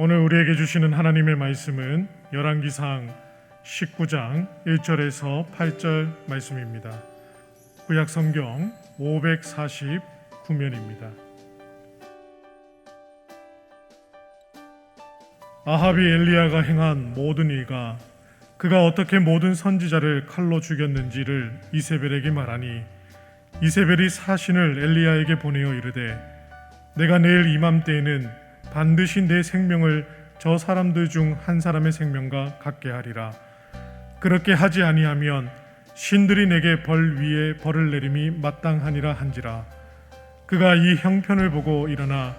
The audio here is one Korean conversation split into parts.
오늘 우리에게 주시는 하나님의 말씀은 열왕기상 19장 1절에서 8절 말씀입니다. 구약 성경 549면입니다. 아합이 엘리야가 행한 모든 일과 그가 어떻게 모든 선지자를 칼로 죽였는지를 이세벨에게 말하니 이세벨이 사신을 엘리야에게 보내어 이르되 내가 내일 이맘때에는 반드시 내 생명을 저 사람들 중 한 사람의 생명과 같게 하리라. 그렇게 하지 아니하면 신들이 내게 벌 위에 벌을 내림이 마땅하니라 한지라. 그가 이 형편을 보고 일어나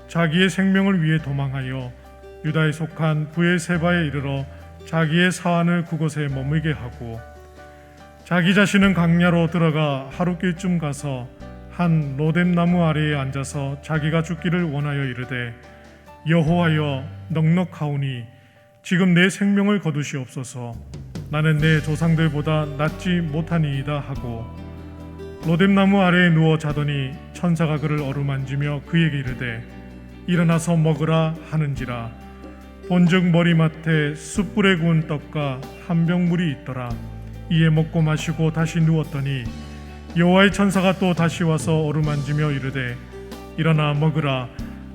자기의 생명을 위해 도망하여 유다에 속한 브엘세바에 이르러 자기의 사환을 그곳에 머물게 하고 자기 자신은 광야로 들어가 하루길쯤 가서 한 로뎀나무 아래에 앉아서 자기가 죽기를 원하여 이르되 여호와여 넉넉하오니 지금 내 생명을 거두시옵소서. 나는 내 조상들보다 낫지 못하니이다 하고 로뎀나무 아래에 누워 자더니 천사가 그를 어루만지며 그에게 이르되 일어나서 먹으라 하는지라. 본즉 머리맡에 숯불에 구운 떡과 한 병 물이 있더라. 이에 먹고 마시고 다시 누웠더니 여호와의 천사가 또 다시 와서 어루만지며 이르되 일어나 먹으라.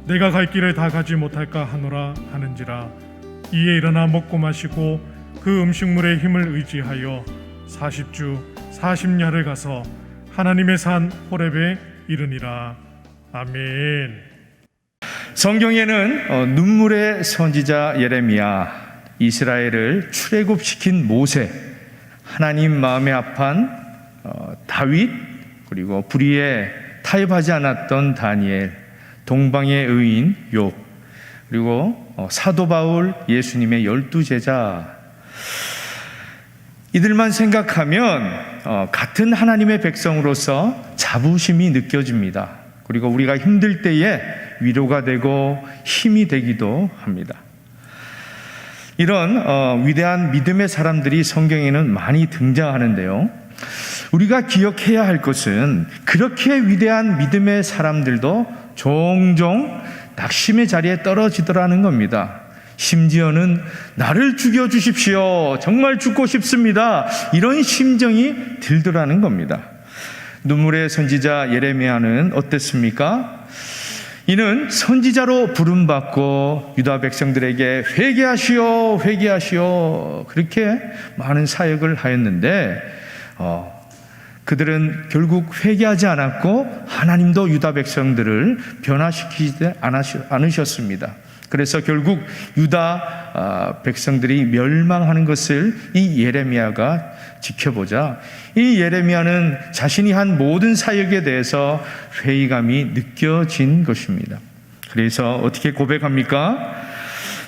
내가 갈 길을 다 가지 못할까 하노라 하는지라. 이에 일어나 먹고 마시고 그 음식물의 힘을 의지하여 40주 40야를 가서 하나님의 산 호렙에 이르니라. 아멘. 성경에는 눈물의 선지자 예레미야, 이스라엘을 출애굽시킨 모세, 하나님 마음에 합한 다윗, 그리고 불의에 타협하지 않았던 다니엘, 동방의 의인 욥, 그리고 사도 바울, 예수님의 12제자, 이들만 생각하면 같은 하나님의 백성으로서 자부심이 느껴집니다. 그리고 우리가 힘들 때에 위로가 되고 힘이 되기도 합니다. 이런 위대한 믿음의 사람들이 성경에는 많이 등장하는데요, 우리가 기억해야 할 것은 그렇게 위대한 믿음의 사람들도 종종 낙심의 자리에 떨어지더라는 겁니다. 심지어는 나를 죽여주십시오, 정말 죽고 싶습니다, 이런 심정이 들더라는 겁니다. 눈물의 선지자 예레미야는 어땠습니까? 이는 선지자로 부름받고 유다 백성들에게 회개하시오 회개하시오 그렇게 많은 사역을 하였는데 그들은 결국 회개하지 않았고 하나님도 유다 백성들을 변화시키지 않으셨습니다. 그래서 결국 유다 백성들이 멸망하는 것을 이 예레미야가 지켜보자 이 예레미야는 자신이 한 모든 사역에 대해서 회의감이 느껴진 것입니다. 그래서 어떻게 고백합니까?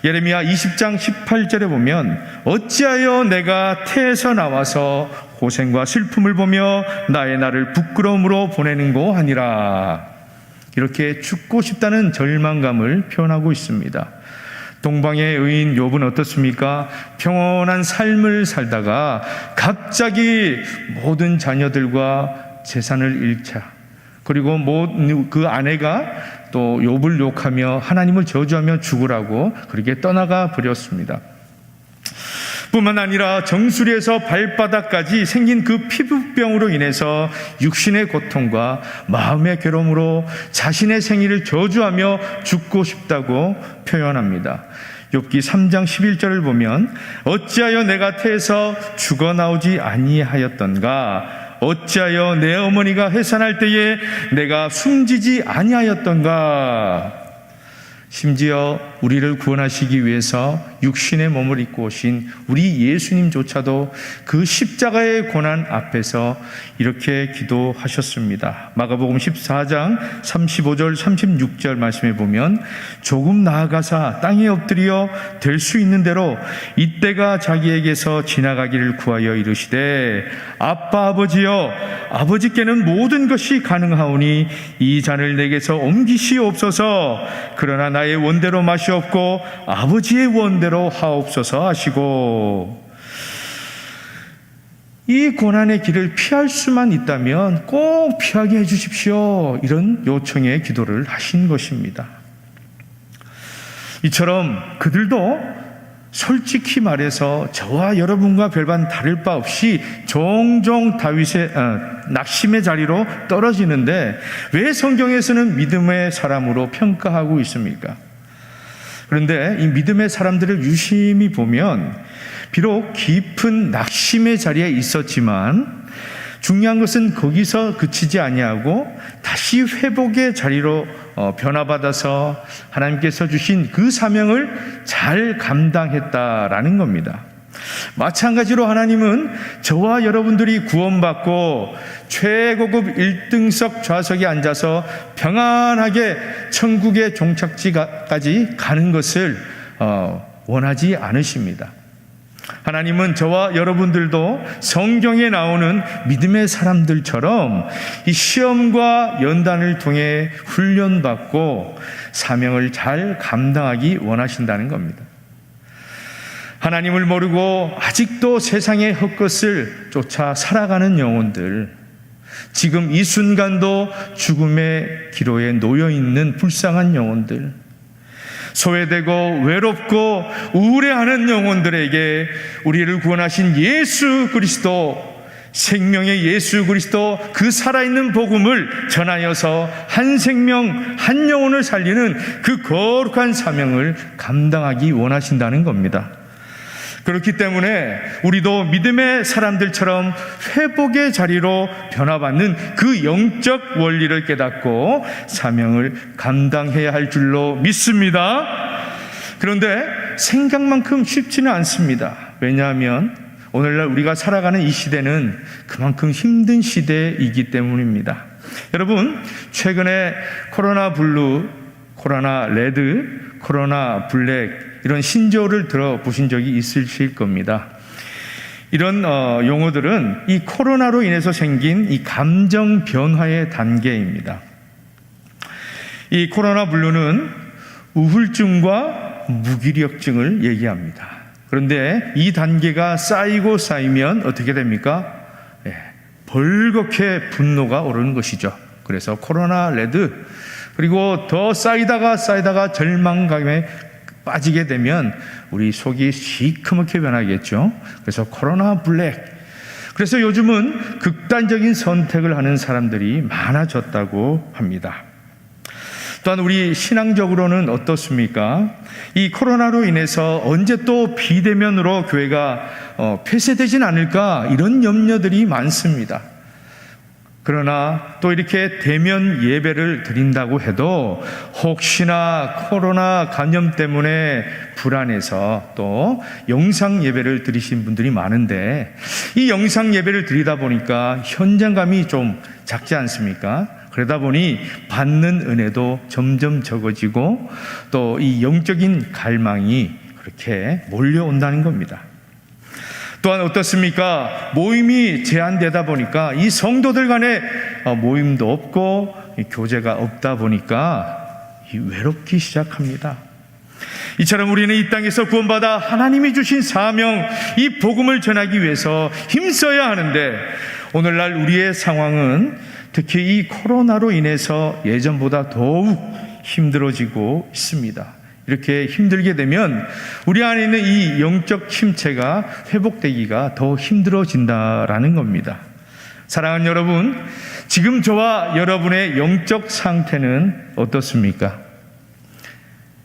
예레미야 20장 18절에 보면 어찌하여 내가 태에서 나와서 고생과 슬픔을 보며 나의 날을 부끄러움으로 보내는고 하니라. 이렇게 죽고 싶다는 절망감을 표현하고 있습니다. 동방의 의인 욥은 어떻습니까? 평온한 삶을 살다가 갑자기 모든 자녀들과 재산을 잃자, 그리고 그 아내가 또 욥을 욕하며 하나님을 저주하며 죽으라고 그렇게 떠나가 버렸습니다. 뿐만 아니라 정수리에서 발바닥까지 생긴 그 피부병으로 인해서 육신의 고통과 마음의 괴로움으로 자신의 생일을 저주하며 죽고 싶다고 표현합니다. 욥기 3장 11절을 보면 어찌하여 내가 태에서 죽어나오지 아니하였던가, 어찌하여 내 어머니가 해산할 때에 내가 숨지지 아니하였던가. 심지어 우리를 구원하시기 위해서 육신의 몸을 입고 오신 우리 예수님조차도 그 십자가의 고난 앞에서 이렇게 기도하셨습니다. 마가복음 14장 35절 36절 말씀에 보면 조금 나아가사 땅에 엎드려 될 수 있는 대로 이때가 자기에게서 지나가기를 구하여 이르시되 아빠 아버지여, 아버지께는 모든 것이 가능하오니 이 잔을 내게서 옮기시옵소서. 그러나 나의 원대로 마시옵고 아버지의 원대로 하옵소서 하시고, 이 고난의 길을 피할 수만 있다면 꼭 피하게 해주십시오, 이런 요청의 기도를 하신 것입니다. 이처럼 그들도 솔직히 말해서 저와 여러분과 별반 다를 바 없이 종종 다윗의 낙심의 자리로 떨어지는데 왜 성경에서는 믿음의 사람으로 평가하고 있습니까? 그런데 이 믿음의 사람들을 유심히 보면 비록 깊은 낙심의 자리에 있었지만 중요한 것은 거기서 그치지 아니하고 다시 회복의 자리로 변화받아서 하나님께서 주신 그 사명을 잘 감당했다라는 겁니다. 마찬가지로 하나님은 저와 여러분들이 구원받고 최고급 1등석 좌석에 앉아서 평안하게 천국의 종착지까지 가는 것을 원하지 않으십니다. 하나님은 저와 여러분들도 성경에 나오는 믿음의 사람들처럼 이 시험과 연단을 통해 훈련받고 사명을 잘 감당하기 원하신다는 겁니다. 하나님을 모르고 아직도 세상의 헛것을 쫓아 살아가는 영혼들, 지금 이 순간도 죽음의 기로에 놓여 있는 불쌍한 영혼들, 소외되고 외롭고 우울해하는 영혼들에게 우리를 구원하신 예수 그리스도, 생명의 예수 그리스도 그 살아있는 복음을 전하여서 한 생명 한 영혼을 살리는 그 거룩한 사명을 감당하기 원하신다는 겁니다. 그렇기 때문에 우리도 믿음의 사람들처럼 회복의 자리로 변화받는 그 영적 원리를 깨닫고 사명을 감당해야 할 줄로 믿습니다. 그런데 생각만큼 쉽지는 않습니다. 왜냐하면 오늘날 우리가 살아가는 이 시대는 그만큼 힘든 시대이기 때문입니다. 여러분, 최근에 코로나 블루, 코로나 레드, 코로나 블랙 이런 신조어를 들어보신 적이 있으실 겁니다. 이런 용어들은 이 코로나로 인해서 생긴 이 감정 변화의 단계입니다. 이 코로나 블루는 우울증과 무기력증을 얘기합니다. 그런데 이 단계가 쌓이고 쌓이면 어떻게 됩니까? 벌겋게 분노가 오르는 것이죠. 그래서 코로나 레드, 그리고 더 쌓이다가 절망감에 빠지게 되면 우리 속이 시커멓게 변하겠죠. 그래서 코로나 블랙. 그래서 요즘은 극단적인 선택을 하는 사람들이 많아졌다고 합니다. 또한 우리 신앙적으로는 어떻습니까? 이 코로나로 인해서 언제 또 비대면으로 교회가 폐쇄되진 않을까, 이런 염려들이 많습니다. 그러나 또 이렇게 대면 예배를 드린다고 해도 혹시나 코로나 감염 때문에 불안해서 또 영상 예배를 드리신 분들이 많은데, 이 영상 예배를 드리다 보니까 현장감이 좀 작지 않습니까? 그러다 보니 받는 은혜도 점점 적어지고 또 이 영적인 갈망이 그렇게 몰려온다는 겁니다. 또한 어떻습니까? 모임이 제한되다 보니까 이 성도들 간에 모임도 없고 교제가 없다 보니까 외롭기 시작합니다. 이처럼 우리는 이 땅에서 구원받아 하나님이 주신 사명, 이 복음을 전하기 위해서 힘써야 하는데, 오늘날 우리의 상황은 특히 이 코로나로 인해서 예전보다 더욱 힘들어지고 있습니다. 이렇게 힘들게 되면 우리 안에 있는 이 영적 침체가 회복되기가 더 힘들어진다라는 겁니다. 사랑하는 여러분, 지금 저와 여러분의 영적 상태는 어떻습니까?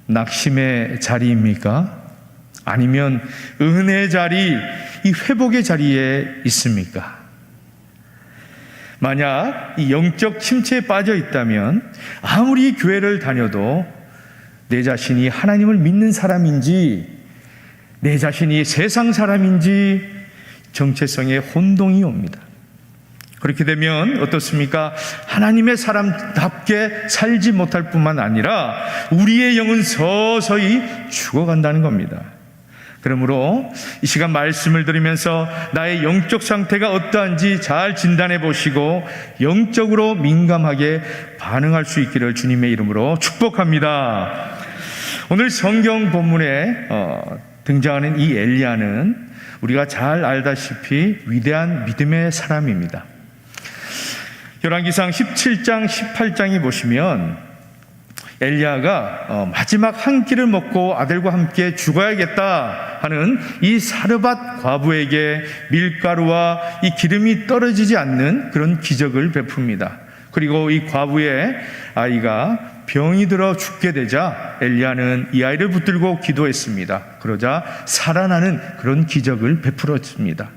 낙심의 자리입니까? 아니면 은혜의 자리, 이 회복의 자리에 있습니까? 만약 이 영적 침체에 빠져 있다면 아무리 교회를 다녀도 내 자신이 하나님을 믿는 사람인지 내 자신이 세상 사람인지 정체성에 혼동이 옵니다. 그렇게 되면 어떻습니까? 하나님의 사람답게 살지 못할 뿐만 아니라 우리의 영은 서서히 죽어간다는 겁니다. 그러므로 이 시간 말씀을 들으면서 나의 영적 상태가 어떠한지 잘 진단해 보시고 영적으로 민감하게 반응할 수 있기를 주님의 이름으로 축복합니다. 오늘 성경 본문에 등장하는 이 엘리야는 우리가 잘 알다시피 위대한 믿음의 사람입니다. 열왕기상 17장 18장에 보시면 엘리야가 마지막 한 끼를 먹고 아들과 함께 죽어야겠다 하는 이 사르밧 과부에게 밀가루와 이 기름이 떨어지지 않는 그런 기적을 베풉니다. 그리고 이 과부의 아이가 병이 들어 죽게 되자 엘리야는 이 아이를 붙들고 기도했습니다. 그러자 살아나는 그런 기적을 베풀었습니다.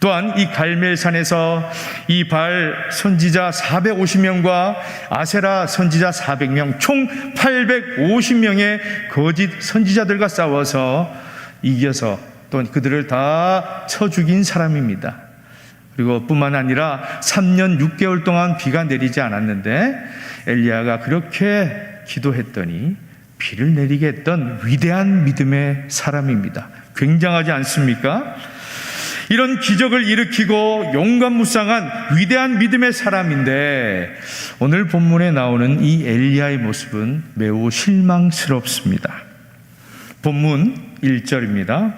또한 이 갈멜산에서 이 발 선지자 450명과 아세라 선지자 400명, 총 850명의 거짓 선지자들과 싸워서 이겨서 또 그들을 다 쳐 죽인 사람입니다. 그리고 뿐만 아니라 3년 6개월 동안 비가 내리지 않았는데 엘리야가 그렇게 기도했더니 비를 내리게 했던 위대한 믿음의 사람입니다. 굉장하지 않습니까? 이런 기적을 일으키고 용감무쌍한 위대한 믿음의 사람인데 오늘 본문에 나오는 이 엘리야의 모습은 매우 실망스럽습니다. 본문 1절입니다.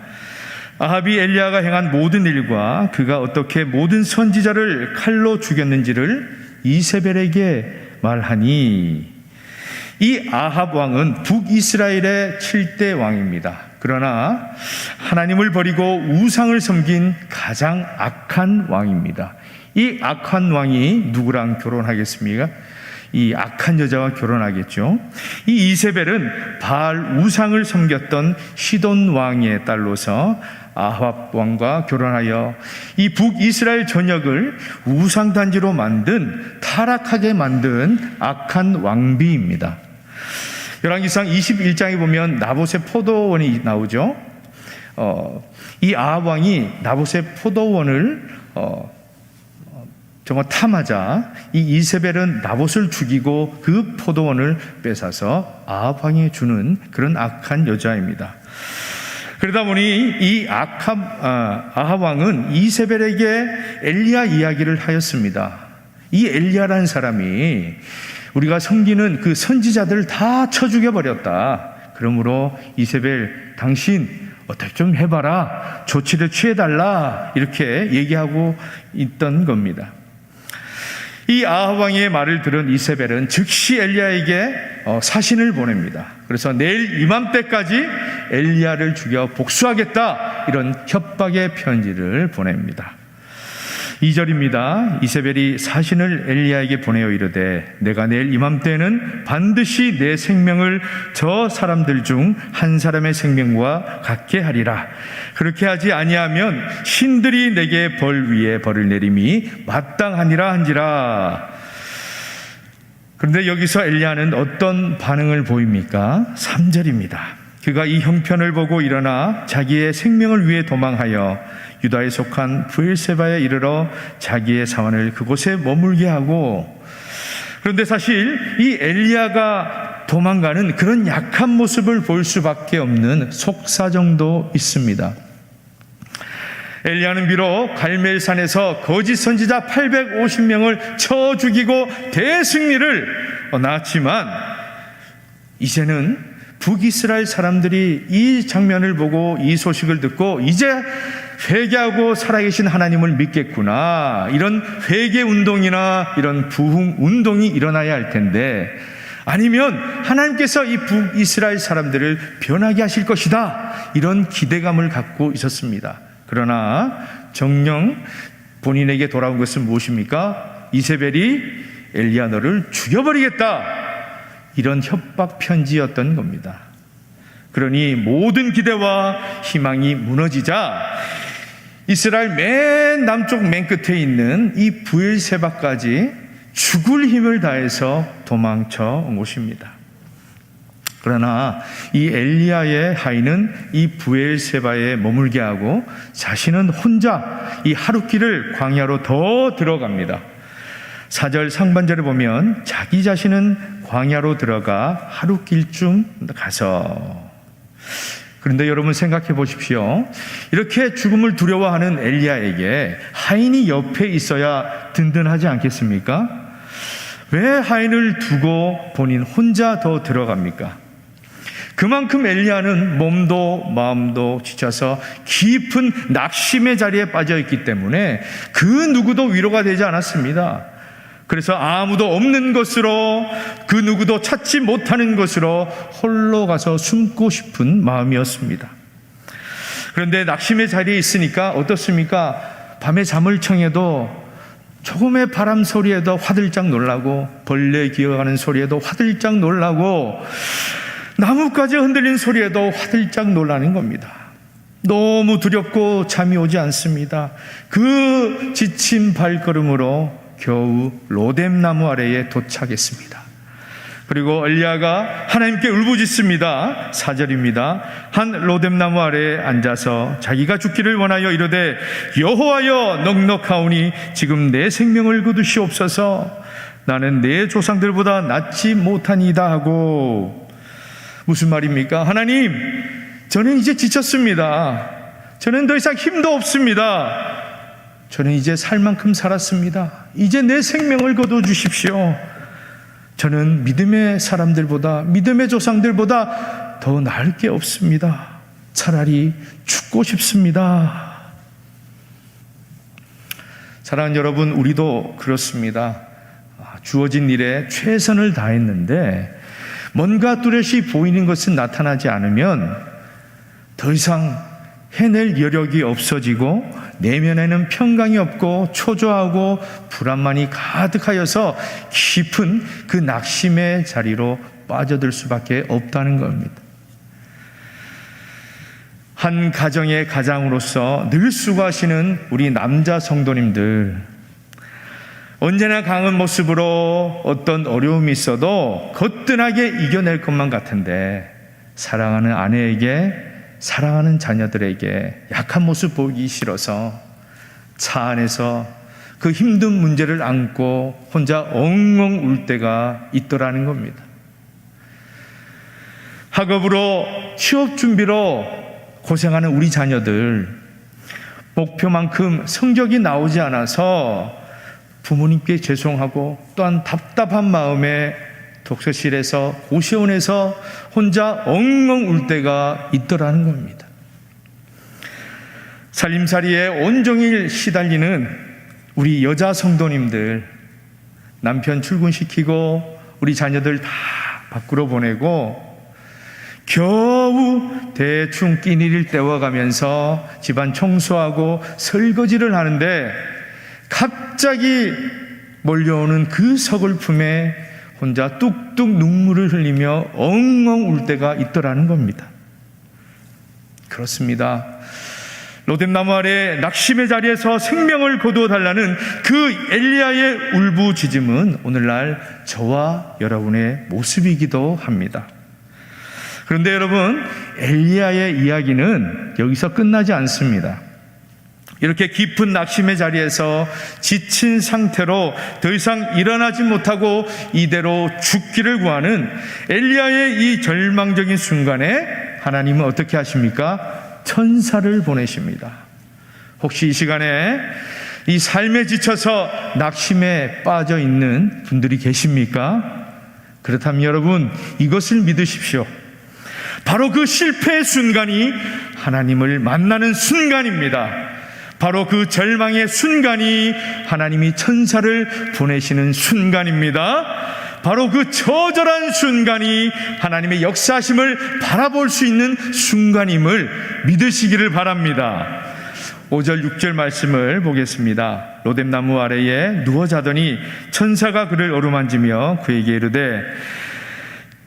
아합이 엘리야가 행한 모든 일과 그가 어떻게 모든 선지자를 칼로 죽였는지를 이세벨에게 말하니, 이 아합 왕은 북이스라엘의 7대 왕입니다. 그러나 하나님을 버리고 우상을 섬긴 가장 악한 왕입니다. 이 악한 왕이 누구랑 결혼하겠습니까? 이 악한 여자와 결혼하겠죠. 이 이세벨은 바알 우상을 섬겼던 시돈 왕의 딸로서 아합 왕과 결혼하여 이 북이스라엘 전역을 우상 단지로 만든, 타락하게 만든 악한 왕비입니다. 열왕기상 21장에 보면 나봇의 포도원이 나오죠. 이 아합 왕이 나봇의 포도원을 정말 탐하자 이 이세벨은 나봇을 죽이고 그 포도원을 뺏어서 아합 왕에 주는 그런 악한 여자입니다. 그러다 보니 이 아합 왕은 이세벨에게 엘리야 이야기를 하였습니다. 이 엘리야라는 사람이 우리가 섬기는 그 선지자들을 다 쳐 죽여버렸다. 그러므로 이세벨, 당신 어떻게 좀 해봐라, 조치를 취해달라, 이렇게 얘기하고 있던 겁니다. 이 아합 왕의 말을 들은 이세벨은 즉시 엘리야에게 사신을 보냅니다. 그래서 내일 이맘때까지 엘리야를 죽여 복수하겠다, 이런 협박의 편지를 보냅니다. 2절입니다. 이세벨이 사신을 엘리야에게 보내어 이르되 내가 내일 이맘때는 반드시 내 생명을 저 사람들 중 한 사람의 생명과 같게 하리라. 그렇게 하지 아니하면 신들이 내게 벌 위에 벌을 내림이 마땅하니라 한지라. 그런데 여기서 엘리야는 어떤 반응을 보입니까? 3절입니다. 그가 이 형편을 보고 일어나 자기의 생명을 위해 도망하여 유다에 속한 브엘세바에 이르러 자기의 사원을 그곳에 머물게 하고, 그런데 사실 이 엘리야가 도망가는 그런 약한 모습을 볼 수밖에 없는 속사정도 있습니다. 엘리야는 비록 갈멜산에서 거짓 선지자 850명을 쳐 죽이고 대승리를 낳았지만 이제는 북이스라엘 사람들이 이 장면을 보고 이 소식을 듣고 이제 회개하고 살아계신 하나님을 믿겠구나, 이런 회개 운동이나 이런 부흥 운동이 일어나야 할 텐데, 아니면 하나님께서 이 북이스라엘 사람들을 변하게 하실 것이다, 이런 기대감을 갖고 있었습니다. 그러나 정녕 본인에게 돌아온 것은 무엇입니까? 이세벨이 엘리야 너를 죽여버리겠다, 이런 협박 편지였던 겁니다. 그러니 모든 기대와 희망이 무너지자 이스라엘 맨 남쪽 맨 끝에 있는 이 브엘세바까지 죽을 힘을 다해서 도망쳐 온 것입니다. 그러나 이 엘리야의 하인은 이 브엘세바에 머물게 하고 자신은 혼자 이 하룻길을 광야로 더 들어갑니다. 4절 상반절에 보면 자기 자신은 광야로 들어가 하룻길쯤 가서, 그런데 여러분 생각해 보십시오. 이렇게 죽음을 두려워하는 엘리야에게 하인이 옆에 있어야 든든하지 않겠습니까? 왜 하인을 두고 본인 혼자 더 들어갑니까? 그만큼 엘리야는 몸도 마음도 지쳐서 깊은 낙심의 자리에 빠져 있기 때문에 그 누구도 위로가 되지 않았습니다. 그래서 아무도 없는 곳으로, 그 누구도 찾지 못하는 곳으로 홀로 가서 숨고 싶은 마음이었습니다. 그런데 낙심의 자리에 있으니까 어떻습니까? 밤에 잠을 청해도 조금의 바람 소리에도 화들짝 놀라고, 벌레 기어가는 소리에도 화들짝 놀라고, 나뭇가지 흔들린 소리에도 화들짝 놀라는 겁니다. 너무 두렵고 잠이 오지 않습니다. 그 지친 발걸음으로 겨우 로뎀나무 아래에 도착했습니다. 그리고 엘리야가 하나님께 울부짖습니다. 4절입니다. 한 로뎀나무 아래에 앉아서 자기가 죽기를 원하여 이르되 여호와여 넉넉하오니 지금 내 생명을 거두시옵소서. 나는 내 조상들보다 낫지 못하니이다 하고. 무슨 말입니까? 하나님, 저는 이제 지쳤습니다. 저는 더 이상 힘도 없습니다. 저는 이제 살 만큼 살았습니다. 이제 내 생명을 거둬주십시오. 저는 믿음의 사람들보다, 믿음의 조상들보다 더 나을 게 없습니다. 차라리 죽고 싶습니다. 사랑하는 여러분, 우리도 그렇습니다. 주어진 일에 최선을 다했는데 뭔가 뚜렷이 보이는 것은 나타나지 않으면 더 이상 해낼 여력이 없어지고 내면에는 평강이 없고 초조하고 불안만이 가득하여서 깊은 그 낙심의 자리로 빠져들 수밖에 없다는 겁니다. 한 가정의 가장으로서 늘 수고하시는 우리 남자 성도님들, 언제나 강한 모습으로 어떤 어려움이 있어도 거뜬하게 이겨낼 것만 같은데 사랑하는 아내에게, 사랑하는 자녀들에게 약한 모습 보이기 싫어서 차 안에서 그 힘든 문제를 안고 혼자 엉엉 울 때가 있더라는 겁니다. 학업으로, 취업 준비로 고생하는 우리 자녀들, 목표만큼 성적이 나오지 않아서 부모님께 죄송하고 또한 답답한 마음에 독서실에서, 고시원에서 혼자 엉엉 울 때가 있더라는 겁니다. 살림살이에 온종일 시달리는 우리 여자 성도님들, 남편 출근시키고 우리 자녀들 다 밖으로 보내고 겨우 대충 끼니를 때워가면서 집안 청소하고 설거지를 하는데 갑자기 몰려오는 그 서글픔에 혼자 뚝뚝 눈물을 흘리며 엉엉 울 때가 있더라는 겁니다. 그렇습니다. 로뎀나무 아래 낙심의 자리에서 생명을 거두어 달라는 그 엘리야의 울부짖음은 오늘날 저와 여러분의 모습이기도 합니다. 그런데 여러분, 엘리야의 이야기는 여기서 끝나지 않습니다. 이렇게 깊은 낙심의 자리에서 지친 상태로 더 이상 일어나지 못하고 이대로 죽기를 구하는 엘리야의 이 절망적인 순간에 하나님은 어떻게 하십니까? 천사를 보내십니다. 혹시 이 시간에 이 삶에 지쳐서 낙심에 빠져 있는 분들이 계십니까? 그렇다면 여러분, 이것을 믿으십시오. 바로 그 실패의 순간이 하나님을 만나는 순간입니다. 바로 그 절망의 순간이 하나님이 천사를 보내시는 순간입니다. 바로 그 처절한 순간이 하나님의 역사하심을 바라볼 수 있는 순간임을 믿으시기를 바랍니다. 5절 6절 말씀을 보겠습니다. 로뎀나무 아래에 누워 자더니 천사가 그를 어루만지며 그에게 이르되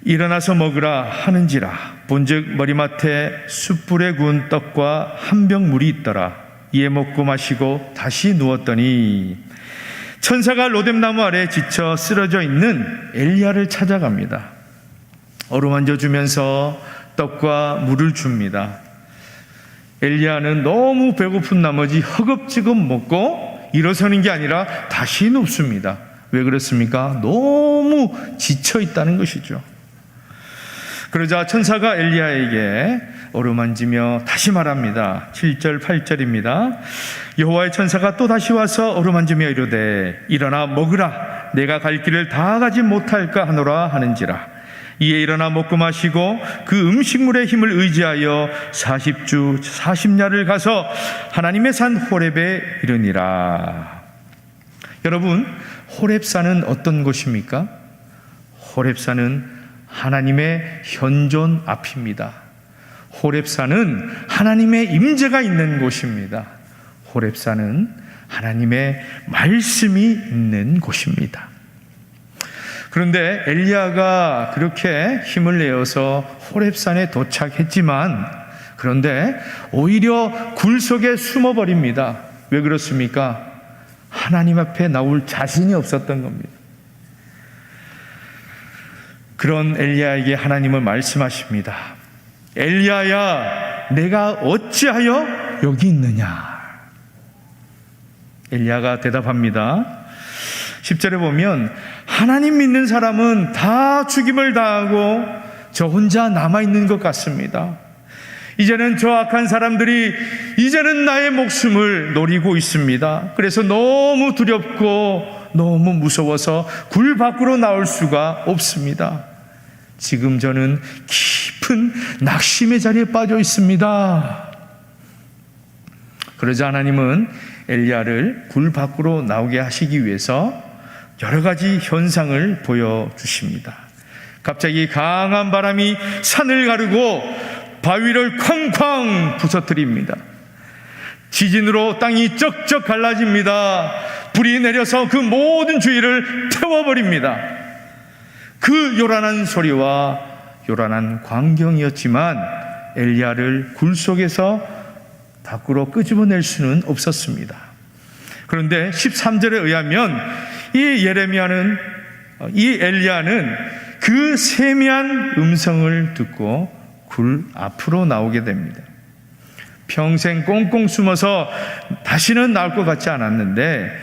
일어나서 먹으라 하는지라. 본즉 머리맡에 숯불에 구운 떡과 한 병 물이 있더라. 이에 먹고 마시고 다시 누웠더니 천사가 로뎀나무 아래에 지쳐 쓰러져 있는 엘리야를 찾아갑니다. 어루만져 주면서 떡과 물을 줍니다. 엘리야는 너무 배고픈 나머지 허겁지겁 먹고 일어서는 게 아니라 다시 눕습니다. 왜 그렇습니까? 너무 지쳐 있다는 것이죠. 그러자 천사가 엘리야에게 어루만지며 다시 말합니다. 7절 8절입니다. 여호와의 천사가 또 다시 와서 어루만지며 이르되 일어나 먹으라. 내가 갈 길을 다 가지 못할까 하노라 하는지라. 이에 일어나 먹고 마시고 그 음식물의 힘을 의지하여 40주 40야를 가서 하나님의 산 호렙에 이르니라. 여러분, 호렙산은 어떤 곳입니까? 호렙산은 하나님의 현존 앞입니다. 호렙산은 하나님의 임재가 있는 곳입니다. 호렙산은 하나님의 말씀이 있는 곳입니다. 그런데 엘리야가 그렇게 힘을 내어서 호렙산에 도착했지만, 그런데 오히려 굴 속에 숨어버립니다. 왜 그렇습니까? 하나님 앞에 나올 자신이 없었던 겁니다. 그런 엘리야에게 하나님은 말씀하십니다. 엘리야야, 내가 어찌하여 여기 있느냐? 엘리야가 대답합니다. 10절에 보면 하나님 믿는 사람은 다 죽임을 당하고 저 혼자 남아있는 것 같습니다. 이제는 저 악한 사람들이 이제는 나의 목숨을 노리고 있습니다. 그래서 너무 두렵고 너무 무서워서 굴 밖으로 나올 수가 없습니다. 지금 저는 깊은 낙심의 자리에 빠져 있습니다. 그러자 하나님은 엘리야를 굴 밖으로 나오게 하시기 위해서 여러 가지 현상을 보여주십니다. 갑자기 강한 바람이 산을 가르고 바위를 쾅쾅 부서뜨립니다. 지진으로 땅이 쩍쩍 갈라집니다. 불이 내려서 그 모든 주위를 태워버립니다. 그 요란한 소리와 요란한 광경이었지만 엘리야를 굴 속에서 밖으로 끄집어낼 수는 없었습니다. 그런데 13절에 의하면 이 엘리야는 그 세미한 음성을 듣고 굴 앞으로 나오게 됩니다. 평생 꽁꽁 숨어서 다시는 나올 것 같지 않았는데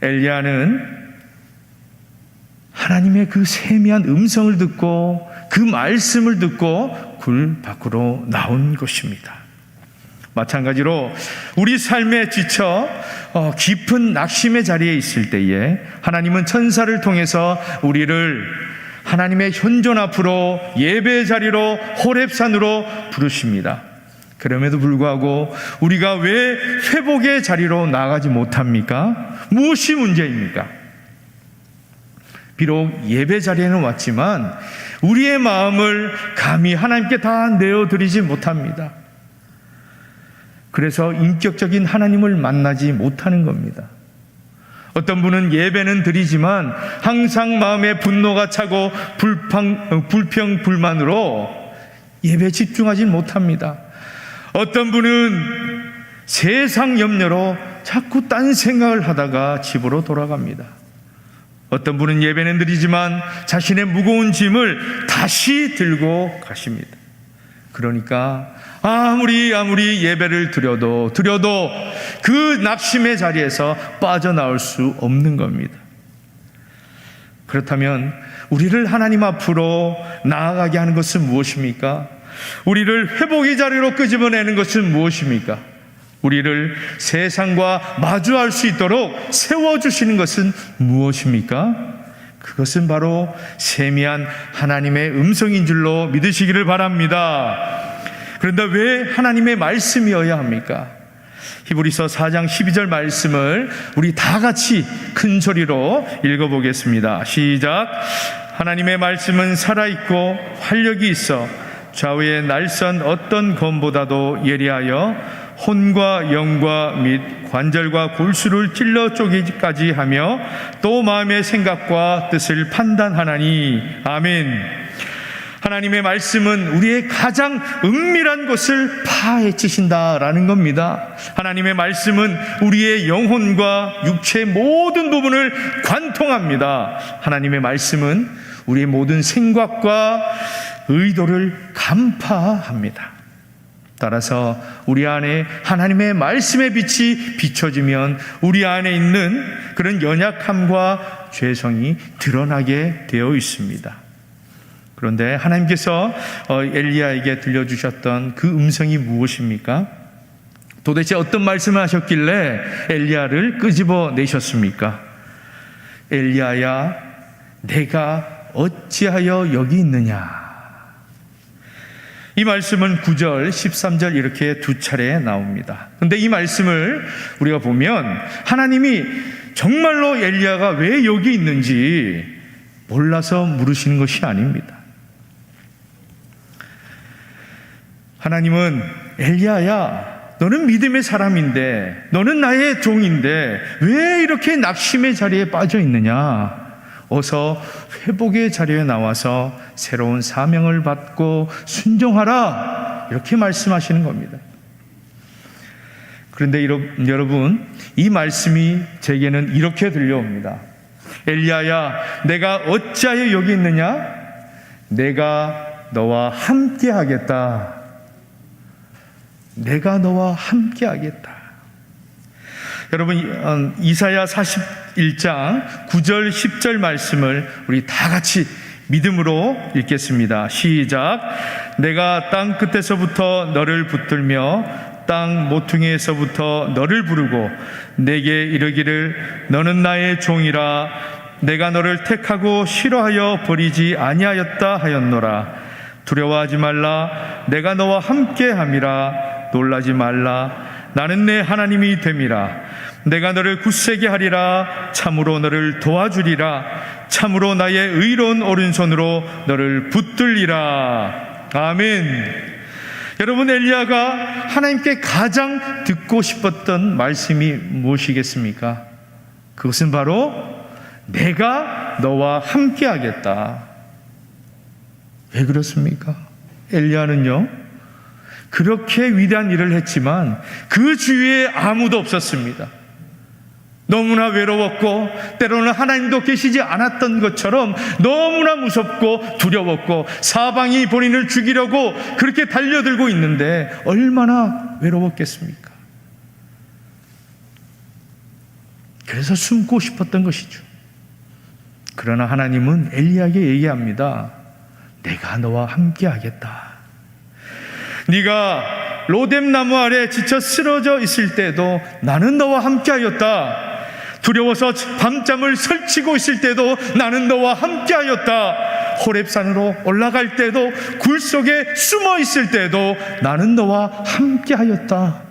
엘리야는 하나님의 그 세미한 음성을 듣고 그 말씀을 듣고 굴 밖으로 나온 것입니다. 마찬가지로 우리 삶에 지쳐 깊은 낙심의 자리에 있을 때에 하나님은 천사를 통해서 우리를 하나님의 현존 앞으로 예배 자리로 호렙산으로 부르십니다. 그럼에도 불구하고 우리가 왜 회복의 자리로 나가지 못합니까? 무엇이 문제입니까? 비록 예배 자리에는 왔지만 우리의 마음을 감히 하나님께 다 내어드리지 못합니다. 그래서 인격적인 하나님을 만나지 못하는 겁니다. 어떤 분은 예배는 드리지만 항상 마음에 분노가 차고 불평, 불만으로 예배에 집중하지 못합니다. 어떤 분은 세상 염려로 자꾸 딴 생각을 하다가 집으로 돌아갑니다. 어떤 분은 예배는 드리지만 자신의 무거운 짐을 다시 들고 가십니다. 그러니까 아무리 예배를 드려도 그 낙심의 자리에서 빠져나올 수 없는 겁니다. 그렇다면 우리를 하나님 앞으로 나아가게 하는 것은 무엇입니까? 우리를 회복의 자리로 끄집어내는 것은 무엇입니까? 우리를 세상과 마주할 수 있도록 세워주시는 것은 무엇입니까? 그것은 바로 세미한 하나님의 음성인 줄로 믿으시기를 바랍니다. 그런데 왜 하나님의 말씀이어야 합니까? 히브리서 4장 12절 말씀을 우리 다 같이 큰 소리로 읽어보겠습니다. 시작. 하나님의 말씀은 살아있고 활력이 있어 좌우의 날선 어떤 검보다도 예리하여 혼과 영과 및 관절과 골수를 찔러 쪼개기까지 하며 또 마음의 생각과 뜻을 판단하나니. 아멘. 하나님의 말씀은 우리의 가장 은밀한 것을 파헤치신다라는 겁니다. 하나님의 말씀은 우리의 영혼과 육체의 모든 부분을 관통합니다. 하나님의 말씀은 우리의 모든 생각과 의도를 간파합니다. 따라서 우리 안에 하나님의 말씀의 빛이 비춰지면 우리 안에 있는 그런 연약함과 죄성이 드러나게 되어 있습니다. 그런데 하나님께서 엘리야에게 들려주셨던 그 음성이 무엇입니까? 도대체 어떤 말씀을 하셨길래 엘리야를 끄집어 내셨습니까? 엘리야야, 내가 어찌하여 여기 있느냐? 이 말씀은 9절, 13절 이렇게 두 차례 나옵니다. 그런데 이 말씀을 우리가 보면 하나님이 정말로 엘리야가 왜 여기 있는지 몰라서 물으시는 것이 아닙니다. 하나님은 엘리야야, 너는 믿음의 사람인데, 너는 나의 종인데 왜 이렇게 낙심의 자리에 빠져 있느냐? 어서 회복의 자리에 나와서 새로운 사명을 받고 순종하라, 이렇게 말씀하시는 겁니다. 그런데 여러분, 이 말씀이 제게는 이렇게 들려옵니다. 엘리야야, 내가 어찌하여 여기 있느냐? 내가 너와 함께 하겠다. 내가 너와 함께 하겠다. 여러분, 이사야 41장 9절 10절 말씀을 우리 다 같이 믿음으로 읽겠습니다. 시작. 내가 땅 끝에서부터 너를 붙들며 땅 모퉁이에서부터 너를 부르고 내게 이르기를 너는 나의 종이라. 내가 너를 택하고 싫어하여 버리지 아니하였다 하였노라. 두려워하지 말라. 내가 너와 함께 함이라. 놀라지 말라. 나는 내 하나님이 됨이라. 내가 너를 굳세게 하리라. 참으로 너를 도와주리라. 참으로 나의 의로운 오른손으로 너를 붙들리라. 아멘. 여러분, 엘리야가 하나님께 가장 듣고 싶었던 말씀이 무엇이겠습니까? 그것은 바로 내가 너와 함께 하겠다. 왜 그렇습니까? 엘리야는요, 그렇게 위대한 일을 했지만 그 주위에 아무도 없었습니다. 너무나 외로웠고 때로는 하나님도 계시지 않았던 것처럼 너무나 무섭고 두려웠고 사방이 본인을 죽이려고 그렇게 달려들고 있는데 얼마나 외로웠겠습니까? 그래서 숨고 싶었던 것이죠. 그러나 하나님은 엘리야에게 얘기합니다. 내가 너와 함께 하겠다. 네가 로뎀 나무 아래 지쳐 쓰러져 있을 때도 나는 너와 함께 하였다. 두려워서 밤잠을 설치고 있을 때도 나는 너와 함께 하였다. 호렙산으로 올라갈 때도 굴 속에 숨어 있을 때도 나는 너와 함께 하였다.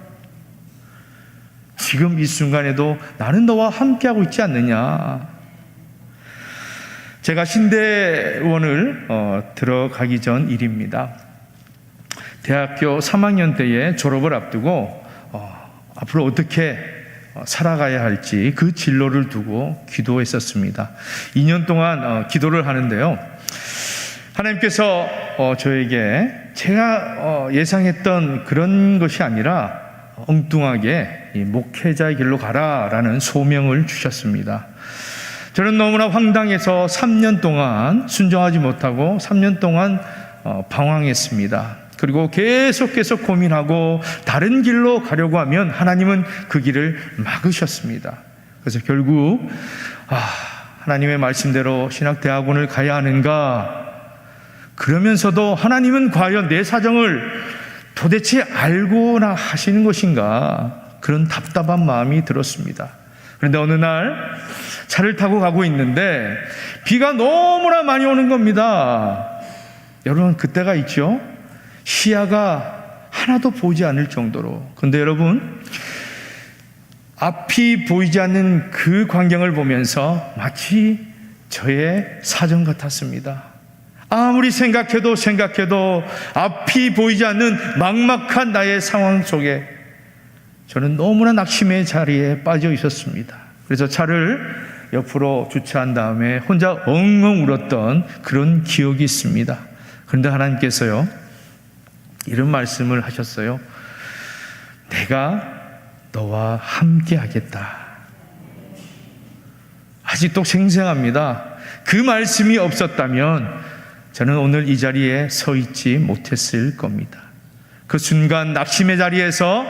지금 이 순간에도 나는 너와 함께 하고 있지 않느냐. 제가 신대원을 들어가기 전 일입니다. 대학교 3학년 때에 졸업을 앞두고 앞으로 어떻게 살아가야 할지 그 진로를 두고 기도했었습니다. 2년 동안 기도를 하는데요, 하나님께서 저에게 제가 예상했던 그런 것이 아니라 엉뚱하게 이 목회자의 길로 가라라는 소명을 주셨습니다. 저는 너무나 황당해서 3년 동안 순종하지 못하고 3년 동안 방황했습니다. 그리고 계속 고민하고 다른 길로 가려고 하면 하나님은 그 길을 막으셨습니다. 그래서 결국 하나님의 말씀대로 신학대학원을 가야 하는가, 그러면서도 하나님은 과연 내 사정을 도대체 알고나 하시는 것인가, 그런 답답한 마음이 들었습니다. 그런데 어느 날 차를 타고 가고 있는데 비가 너무나 많이 오는 겁니다. 여러분, 그때가 있죠. 시야가 하나도 보이지 않을 정도로. 그런데 여러분, 앞이 보이지 않는 그 광경을 보면서 마치 저의 사정 같았습니다. 아무리 생각해도 앞이 보이지 않는 막막한 나의 상황 속에 저는 너무나 낙심의 자리에 빠져 있었습니다. 그래서 차를 옆으로 주차한 다음에 혼자 엉엉 울었던 그런 기억이 있습니다. 그런데 하나님께서요, 이런 말씀을 하셨어요. 내가 너와 함께 하겠다. 아직도 생생합니다. 그 말씀이 없었다면 저는 오늘 이 자리에 서 있지 못했을 겁니다. 그 순간 낙심의 자리에서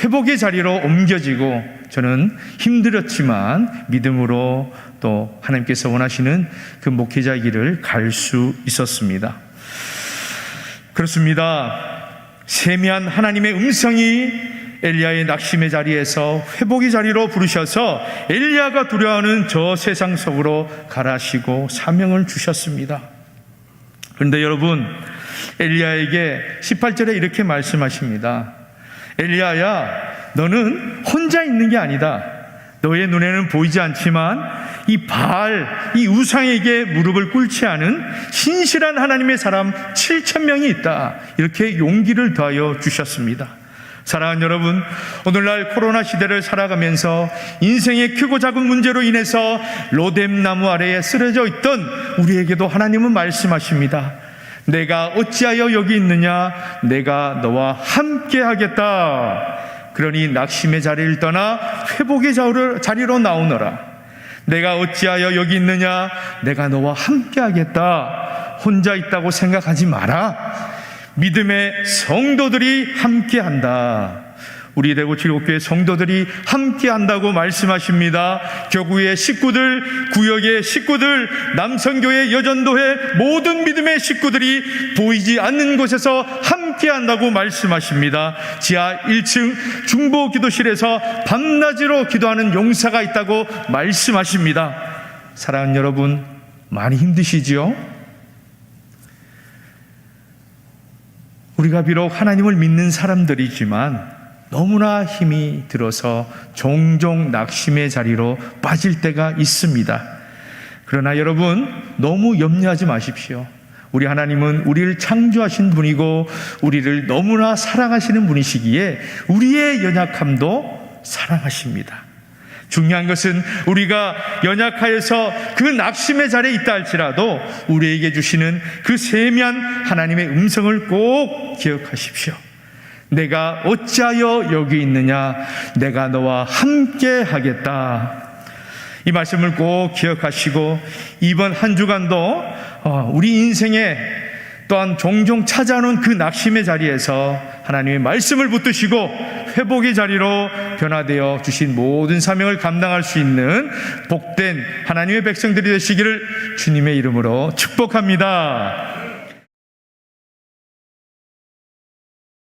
회복의 자리로 옮겨지고 저는 힘들었지만 믿음으로 또 하나님께서 원하시는 그 목회자의 길을 갈 수 있었습니다. 그렇습니다. 세미한 하나님의 음성이 엘리야의 낙심의 자리에서 회복의 자리로 부르셔서 엘리야가 두려워하는 저 세상 속으로 가라시고 사명을 주셨습니다. 그런데 여러분, 엘리야에게 18절에 이렇게 말씀하십니다. 엘리야야, 너는 혼자 있는 게 아니다. 너의 눈에는 보이지 않지만 이 바알, 이 우상에게 무릎을 꿇지 않은 신실한 하나님의 사람 7,000명이 있다. 이렇게 용기를 더하여 주셨습니다. 사랑하는 여러분, 오늘날 코로나 시대를 살아가면서 인생의 크고 작은 문제로 인해서 로뎀나무 아래에 쓰러져 있던 우리에게도 하나님은 말씀하십니다. 내가 어찌하여 여기 있느냐? 내가 너와 함께 하겠다. 그러니 낙심의 자리를 떠나 회복의 자리로 나오너라. 내가 어찌하여 여기 있느냐? 내가 너와 함께 하겠다. 혼자 있다고 생각하지 마라. 믿음의 성도들이 함께 한다. 우리 대구칠곡교회 성도들이 함께 한다고 말씀하십니다. 교구의 식구들, 구역의 식구들, 남성교회, 여전도회 모든 믿음의 식구들이 보이지 않는 곳에서 함께 한다고 말씀하십니다. 지하 1층 중보 기도실에서 밤낮으로 기도하는 용사가 있다고 말씀하십니다. 사랑하는 여러분, 많이 힘드시지요? 우리가 비록 하나님을 믿는 사람들이지만 너무나 힘이 들어서 종종 낙심의 자리로 빠질 때가 있습니다. 그러나 여러분, 너무 염려하지 마십시오. 우리 하나님은 우리를 창조하신 분이고 우리를 너무나 사랑하시는 분이시기에 우리의 연약함도 사랑하십니다. 중요한 것은 우리가 연약하여서 그 낙심의 자리에 있다 할지라도 우리에게 주시는 그 세미한 하나님의 음성을 꼭 기억하십시오. 내가 어찌하여 여기 있느냐? 내가 너와 함께 하겠다. 이 말씀을 꼭 기억하시고 이번 한 주간도 우리 인생에 또한 종종 찾아오는 그 낙심의 자리에서 하나님의 말씀을 붙드시고 회복의 자리로 변화되어 주신 모든 사명을 감당할 수 있는 복된 하나님의 백성들이 되시기를 주님의 이름으로 축복합니다.